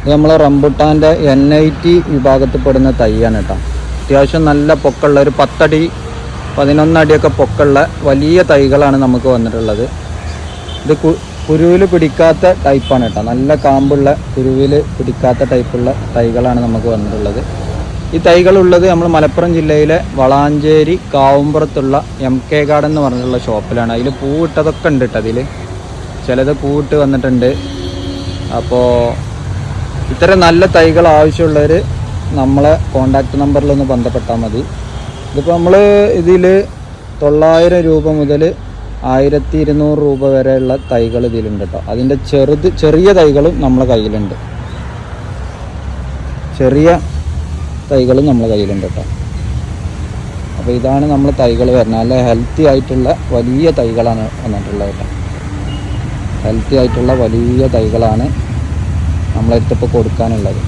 ഇത് നമ്മളെ റംബുട്ടാൻ്റെ NIT വിഭാഗത്തിൽപ്പെടുന്ന തൈയാണ് കേട്ടോ. അത്യാവശ്യം നല്ല പൊക്കമുള്ള ഒരു 10 അടി 11 അടിയൊക്കെ പൊക്കമുള്ള വലിയ തൈകളാണ് നമുക്ക് വന്നിട്ടുള്ളത്. ഇത് കുരുവിൽ പിടിക്കാത്ത ടൈപ്പാണ് കേട്ടോ. നല്ല കാമ്പുള്ള കുരുവിൽ പിടിക്കാത്ത ടൈപ്പുള്ള തൈകളാണ് നമുക്ക് വന്നിട്ടുള്ളത്. ഈ തൈകളുള്ളത് നമ്മൾ മലപ്പുറം ജില്ലയിലെ വളാഞ്ചേരി കാവുമ്പുറത്തുള്ള MK ഗാർഡൻ എന്ന് പറഞ്ഞിട്ടുള്ള ഷോപ്പിലാണ്. അതിൽ പൂവിട്ടതൊക്കെ ഉണ്ട് കേട്ടോ. അതിൽ ചിലത് പൂവിട്ട് വന്നിട്ടുണ്ട്. അപ്പോൾ ഇത്തരം നല്ല തൈകൾ ആവശ്യമുള്ളവർ നമ്മളെ കോണ്ടാക്ട് നമ്പറിലൊന്ന് ബന്ധപ്പെട്ടാൽ മതി. ഇതിപ്പോൾ നമ്മൾ ഇതിൽ 900 രൂപ മുതൽ 1200 രൂപ വരെയുള്ള തൈകൾ ഇതിലുണ്ട് കേട്ടോ. അതിൻ്റെ ചെറിയ തൈകളും നമ്മളെ കയ്യിലുണ്ട്. ചെറിയ തൈകളും നമ്മളെ കയ്യിലുണ്ട് കേട്ടോ. അപ്പോൾ ഇതാണ് നമ്മൾ തൈകൾ വരുന്നത്. നല്ല ഹെൽത്തി ആയിട്ടുള്ള വലിയ തൈകളാണ് വന്നിട്ടുള്ളത് കേട്ടോ. ഹെൽത്തി ആയിട്ടുള്ള വലിയ തൈകളാണ് നമ്മളെടുത്തിപ്പോൾ കൊടുക്കാനുള്ളത്.